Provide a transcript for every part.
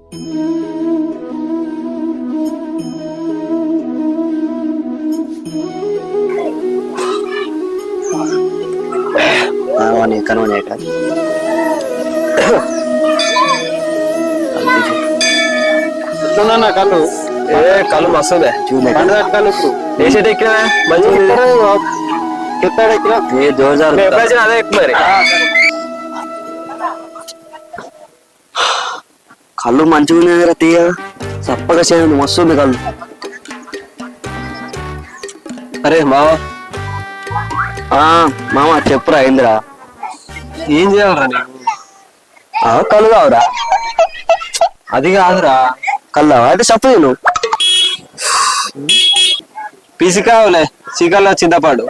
కళ్ళు కళ్ళు మస్తుందే కళ్ళు వేసేట ఎక్కినా మంచిగా అదే ఎక్కువ మరి కళ్ళు మంచిగా ఉన్నాయి కదా తీయ చప్పగా చేయండి మస్తుంది కళ్ళు. అరే మావా మామ చెప్పురా అయిందిరా. ఏం చేయాలరా నీకు? కళ్ళు కావురా. అది కాదురా కళ్ళు అయితే చెప్పు నేను పిసి కావులే చికల్లో చింతపాడు.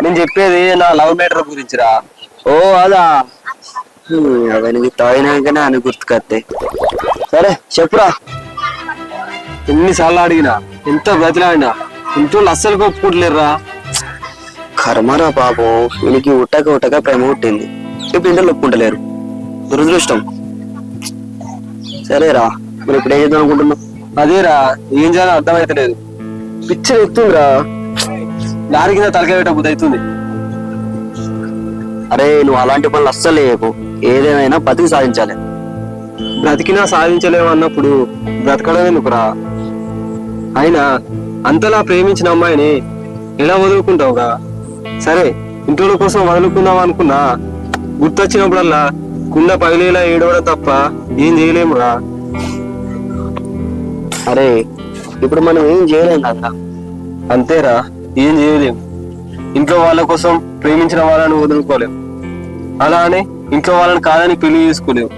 నేను చెప్పేది నా లవ్ మ్యాటర్ గురించిరా. ఓ అదా అవన్నీ తాగినాకనే అని గుర్తుకొస్తాయి. సరే చెప్పురా. ఎన్నిసార్లు అడిగినా ఎంత బ్రతిలాడినా ఇంట్లో అస్సలు ఒప్పుకుంటలేరురా. కర్మరా పాపం వీనికి ఉట్టక ఉట్టక ప్రేమ పుట్టింది. ఇప్పుడు ఇంట్లో ఒప్పుకుంటలేరు. దురదృష్టం. సరేరా మరి ఇప్పుడు ఏం చేద్దాం అనుకుంటున్నావు? అదేరా ఏం చేయాలో అర్థమైతలేదు. పిచ్చర్ ఎత్తుందిరా. దాని కింద తలకాయ పెట్టబుద్ధి అవుతుంది. అరే నువ్వు అలాంటి పనులు అస్సలు చేయకు. ఏదేమైనా బతికి సాధించాలి. బ్రతికినా సాధించలేము అన్నప్పుడు బ్రతకడం ఎందుకురా? అయినా అంతలా ప్రేమించిన అమ్మాయిని ఎలా వదులుకుంటావుగా? సరే ఇంట్లో కోసం వదులుకుందాం అనుకున్నా గుర్తొచ్చినప్పుడల్లా కుండ పగిలేలా ఏడవడం తప్ప ఏం చేయలేమురా. అరే ఇప్పుడు మనం ఏం చేయలేం కదా. అంతేరా ఏం చేయలేము. ఇంట్లో వాళ్ళ కోసం ప్రేమించిన వాళ్ళని వదులుకోలేము. అలా అని ఇంట్లో వాళ్ళని కాదని పెళ్లి చేసుకోలేము.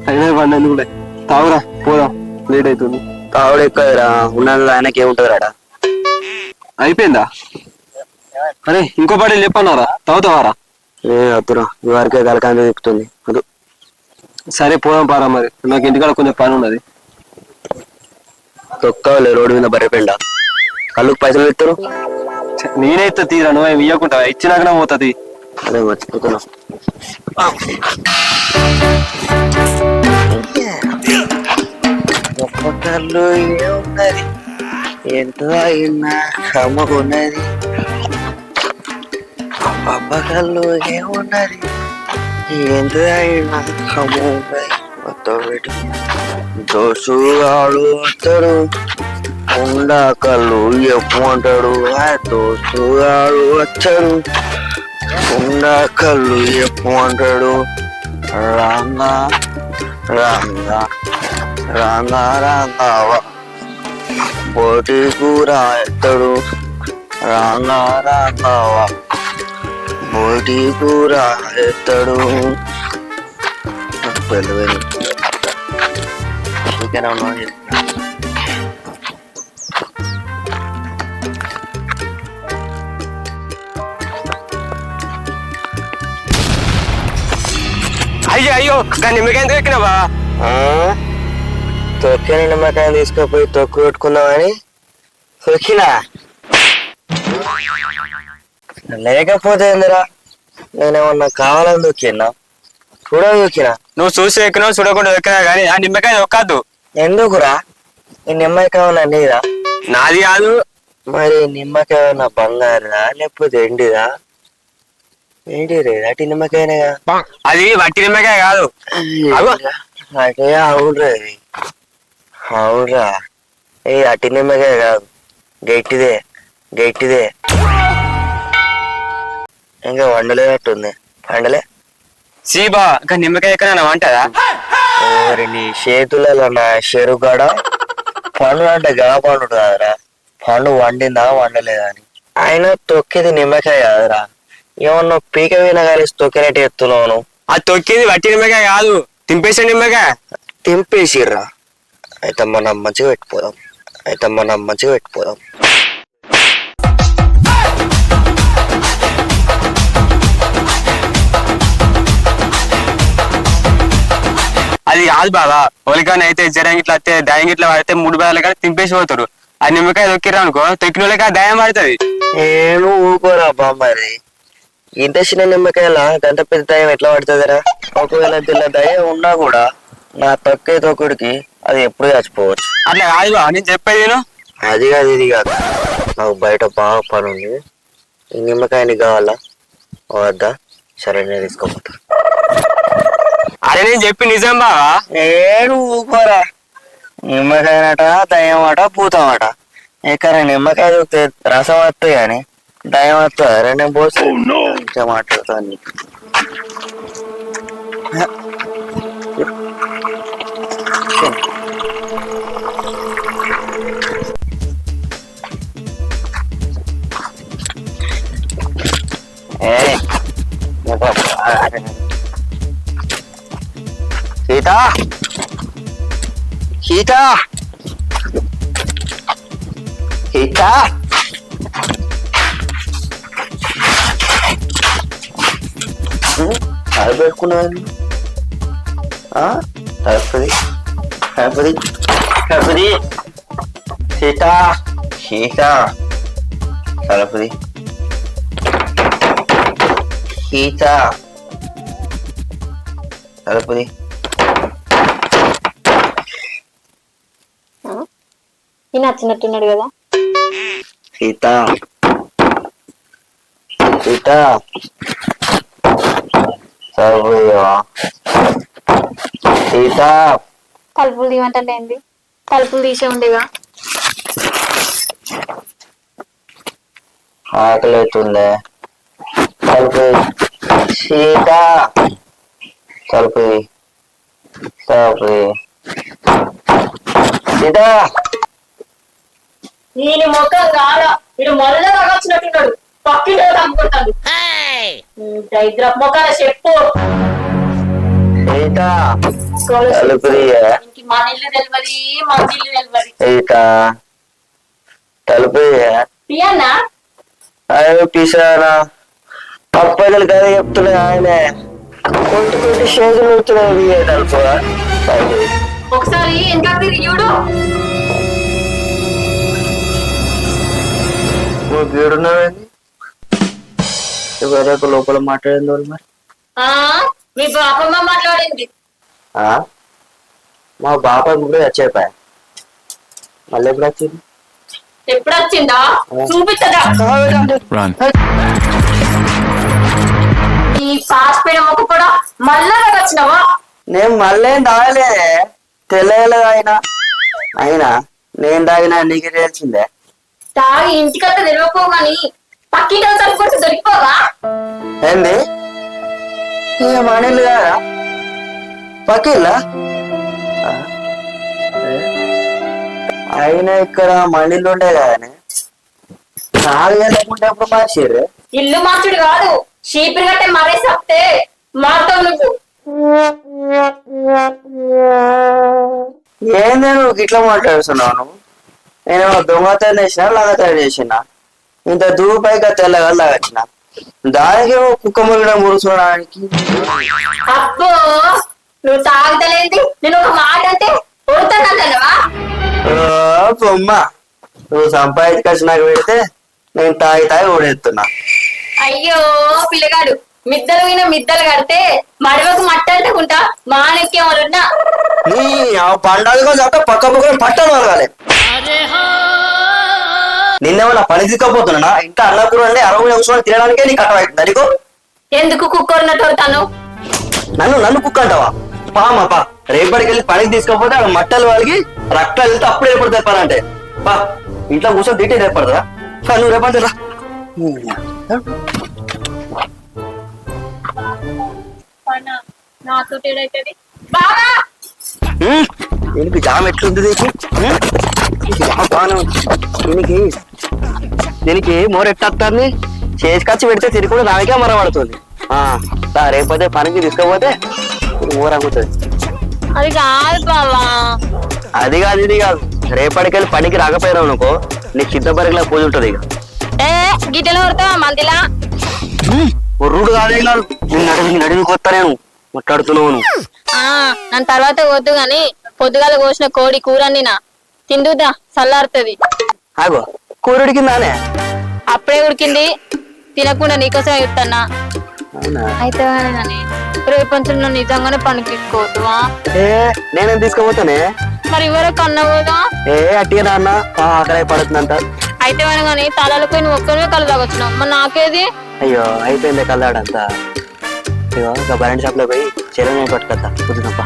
అయినా పండి కూడా తాగురా పోదాం లేట్ అవుతుంది. తావుడు ఎక్కువరా ఉన్నది ఆయనకి ఏముంటది రాడా. అయిపోయిందా? అరే ఇంకో పాటలు చెప్పన్నారా? తాగుతావారా? వద్దురా ఈ వారికే కలకాంతి చెప్తుంది. అదు సరే పోదాం పారా. మరి నాకు ఇంటికాడ కొంచెం పని ఉన్నది. తొక్కలే రోడ్డు మీద బర్రెపెండ. కళ్ళుకు పైసలు ఇస్తారు. నేనైతే తీరా నువ్వేమి ఇవ్వకుండా ఇచ్చినాకనే పోతుంది. అదే మర్చిపోతున్నా. కళ్ళు ఏమున్నది ఎంత అయినా కమ్మకున్నది. కళ్ళు ఏమున్నది ఎంత అయినా కమ్మ ఉన్నది. మొత్తం దోసుగాడు వస్తాడు ఉండా కళ్ళు ఎప్పుంటాడు. దోసుగాడు వచ్చాడు ఉండా కళ్ళు ఎప్పుంటాడు. రాంగా రాంగా రాంగా రాంగావా బోటి కూర ఎత్తడు. రాంగా రాంగావా బోటి కూర ఎత్తడు. పెళ్ళి ఇంకేనా అయ్యో అయ్యో నిమ్మకాయ తొక్కినావా? తొక్కిన నిమ్మకాయ తీసుకుపోయి తొక్కు పెట్టుకుందామని తొక్కినా. లేకపోతే ఏందిరా నేనేమన్నా కావాలని తొక్కినా చూడ తొక్కినా. నువ్వు చూసి ఎక్కినావు చూడకుండా ఎక్కినా కానీ ఆ నిమ్మకాయ దొక్కద్దు. ఎందుకురా? ఈ నిమ్మకాయ ఏమన్నా నీదా? నాది కాదు. మరి నిమ్మకాయ ఏమన్నా బంగారుదా లేకపోతే ఎండిదా? ఏంటి రే అట్టి నిమ్మకాయనేగా. అది వట్టి నిమ్మకాయ కాదు. అటే అవునురా అది. అవునురా ఏ అట్టి నిమ్మకాయ కాదు గట్టిదే గట్టిదే. ఇంకా వండలేనట్టుంది. వండలే సీబా ఇంకా నిమ్మకాయ ఎక్కడ వంటదా? మరి నీ చేతులలో నా చెరుగడ పండు అంటే గా పండు కాదురా. పండు వండిందా వండలేదా అని. ఆయన తొక్కేది నిమ్మకాయ కాదురా. ఏమన్నా పీక వీణ కలిసి తొక్కినట్టు ఎత్తున్నాను. అది తొక్కేది వట్టి నిమ్మకాయ కాదు తింపేసే నిమ్మకాయ. తింపేసిర్రా. అయితే మనం మంచిగా పెట్టిపోదాం. అది కాదు బాబా. ఒలికాని అయితే జ్వరం ఇట్లా వస్తే దయం ఇట్లా పడితే 3 బాధలు కానీ తింపేసి పోతారు. ఆ నిమ్మకాయ తొక్కిర్రా అనుకో తొక్కిన వాళ్ళకి ఆ దయం పడుతుంది. ఏమో ఊకోరా బామ్మరి. ఇంత చిన్న నిమ్మకాయల గంట పెద్ద దయం ఎట్లా పడుతుందిరా? ఒకవేళ దీనిలో దయ ఉన్నా కూడా నా తొక్కే తొక్కుడికి అది ఎప్పుడు చచ్చిపోవచ్చు. అట్లా కాదు బా, నేను చెప్పేది నేను. అది కాదు ఇది కాదు, నాకు బయట బాగా పని ఉంది. ఈ నిమ్మకాయ నీకు కావాలా వద్దా? సరే నేను తీసుకోపోతా. అరే నేను చెప్పి నిజం బావా. ఏడు ఊకోరా, నిమ్మకాయనట దయ్యమట పూతమట. ఇక్కడ నిమ్మకాయ చూస్తే రసం వస్తాయి కానీ దయ్యం వస్తుంది. అరే నేను పోసి ఇంకా మాట్లాడుతాను నీకు. సీత సీత సీత అది పెట్టుకున్నాను. తలపది తలపది తలపది సీత సీత తలపది సీత తలపది. ఈయన నచ్చినట్టున్నాడు కదా. సీత సీత సీత తలుపులు తీయమంటే ఏంది? తలుపులు తీసే ఉండేగా. ఆకలి అవుతుందే. తలుపు సీత తలుపు తలుపు సీత. నేను మొత్తం కాడ వీడు మొదలుగా వచ్చినట్టున్నాడు. పక్కింటి తగ్గుకుంటాడు. దరిద్ర మొక్కల చెప్పు. సీత తలుపు మన ఇల్లు తెలియదు, మన ఇల్లు తెలియదు. సీత తలుపు తీయన్నా అయ్యో పిసారా అప్పగలు కదా చెప్తున్నా. ఆయనే కొంటి కొంటి షేజులు అవుతున్నాయి. తలుపు ఒకసారి ఇంకా తిరిగిడు. నువ్వు గీడున్నావేంది? వేరే లోపల మాట్లాడింది వాళ్ళు మరి. మీ బాపమ్మ మాట్లాడింది. మా బాప కూడా చచ్చిపోయా. మళ్ళీ ఎప్పుడు వచ్చింది? ఎప్పుడు వచ్చిందా చూపించదా? ఈ పాస్పోయిన మొక్క కూడా మళ్ళా వచ్చినావా? నేను మళ్ళీ తాగలేదే. తెలియలేదు అయినా నేను తాగినా నీకు తెలిసిందే. తాగి ఇంటికంతా తెలియకో గాని పక్కింటి తలుపుకొచ్చి దొరికిపోవా? ఏంది మనీళ్ళు కాదా పక్కిల్లా? అయినా ఇక్కడ మనీళ్ళు ఉండే కదానే. 4 లేకుంటే ఎప్పుడు మార్చిర్రు? ఇల్లు మార్చుడు కాదు, చీపురు గట్టే మరేసి వస్తే మారుతావు నువ్వు. ఏందే నువ్వు ఇట్లా మాట్లాడుతున్నావు? నువ్వు నేనేమో దొంగతనం చేసినా లాగతనం చేసినా? ఇంత దూపైగా తెల్లగా లాగచ్చిన దానికి కుక్క మురిగడం మురుసుకోవడానికి. అబ్బో నువ్వు తాగుతలేంది. నేను ఒక మాట అంటే కొడతానంటావా? బొమ్మ నువ్వు సంపాదించి నాకు పెడితే నేను తాగి తాగి ఓడేస్తున్నా. అయ్యో పిల్లగాడు మిద్దలు విన మిద్దలు కడితే మడవకు మట్టంటుకుంటా మానెక్కేమన్నా నీ పండుగ పక్క పక్కన పట్టాను అలగాలి. నిన్నేమన్నా పని తీసుకపోతున్నా ఇంకా అన్న కూర 60 నిమిషాలు తినడానికే నీకు కట్టబడుతుంది. అడిగో ఎందుకు కుక్కరున్నట్టు వస్తాను? నన్ను కుక్క అంటావా? పామా రేపటికి వెళ్ళి పనికి తీసుకపోతే అక్కడ మట్టలు వాళ్ళకి రక్తాలు వెళ్తే అప్పుడు ఏర్పడతాయి పని అంటే. పా ఇంట్లో కూర్చొని తింటే ఏర్పడదా? నువ్వు రేపటి రా. దీనికి జామ ఎట్లుంది? దీనికి మోర ఎట్టేస్తుంది. చేసుకొచ్చి పెడితే తిరిగి కూడా దానికే మరపడుతుంది. రేపొద్దే పనికి తీసుకపోతే మోర అమ్ముతుంది. అది కాదు బావా. అది కాదు ఇది కాదు. రేపటికెళ్ళి పనికి రాకపోయినావు అనుకో నీకు చిత్తపరికలా పూజ ఉంటది. ఇక గిట్టెలో కొడతావా మందిలా? ఒర్రుడు కాదే కాదు. నేను నడివి కొత్త నేను మాట్లాడుతున్నావు. నన్ను తర్వాత వద్దు గాని పొద్దుగాల కోసిన కోడి కూర తిందుదా చల్లారుతుంది. ఆగో కూర ఉడికిందానే? అప్పుడే ఉడికింది. తినకుండా నీకోసం చెప్తాన్నా. అవునా? అయితే రేపంచు నన్ను నిజంగానే పనికిట్టుకోవద్దువా? ఏ నేనేం తీసుకుపోతానే? మరి ఇవరకు అన్నావు కదా. ఏ అట్టిగా అన్న ఆకలి పడుతుందంట. అయితే కానీ తలలకు నువ్వు ఒక్కనే కళ్ళు తాగొచ్చినావు, మరి నాకేది? అయ్యో అయిపోయింది కల్లాడంతా. ఇగో ఒక బరెంట్ షాప్ లో పోయి చెరువు పట్టుకొద్దా కుదునప్ప.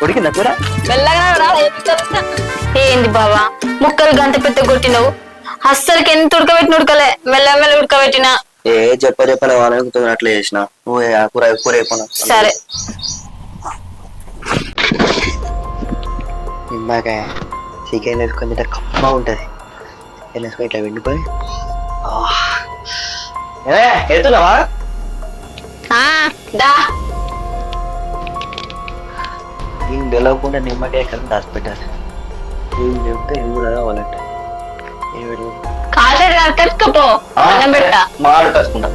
ఉడికిందా కూర? ఏంది బావా ముక్కలు గంట పెద్ద కొట్టినవు? అస్సలకి ఎంత ఉడకబెట్టిన ఉడకలే, మెల్లమెల్ల ఉడకబెట్టినా. ఏ చెప్పలే వాళ్ళని అట్లా చేసిన. నువ్వు ఆ కూర కూర అయిపోయినా సరే. నిమ్మకాయ చికెన్ వేసుకొని కమ్మగా ఉంటది. వేసుకొని ఇట్లా వెండిపోయి ఎడుతున్నావా? నేను తెలవకుండా నిమ్మకాయ ఎక్కడ దాచిపెట్టాలి. ఏం చెప్తే ఏం కూడా కావాలంటే మాడు కలుసుకుంటా.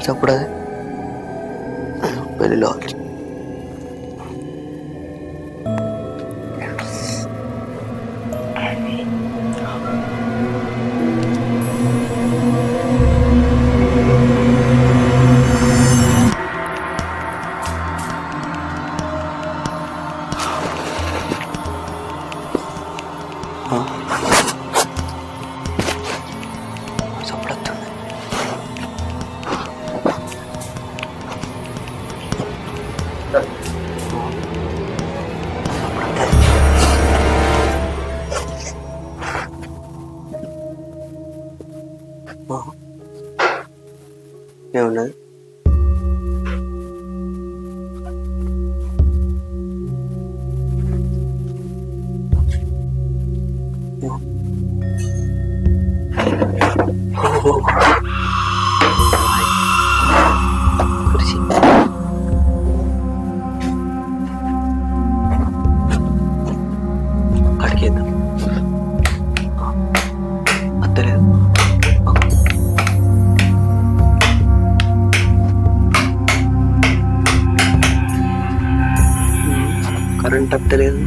చప్పుడు పెళ్ళిలో ఏమున్నది? అడిగేద్దాం. అత్తలేదు. కరెంట్ అత్తలేదు.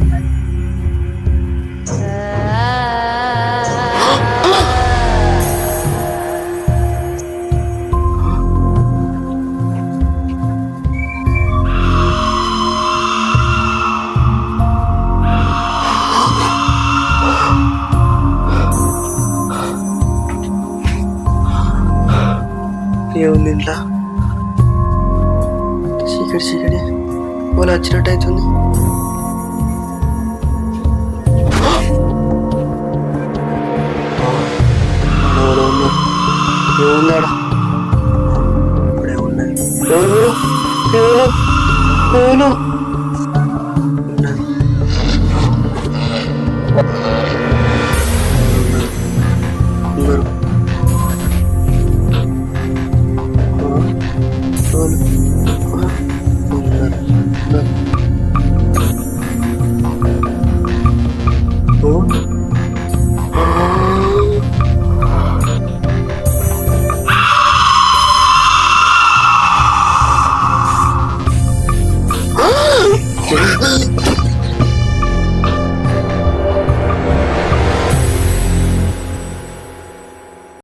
ఏముంది ఇంట్లో? చీకటి వాళ్ళు వచ్చినట్టు అవుతుంది. ఏముందాడా? ఇప్పుడే ఉన్నది. ఎవరు ఉన్నారు?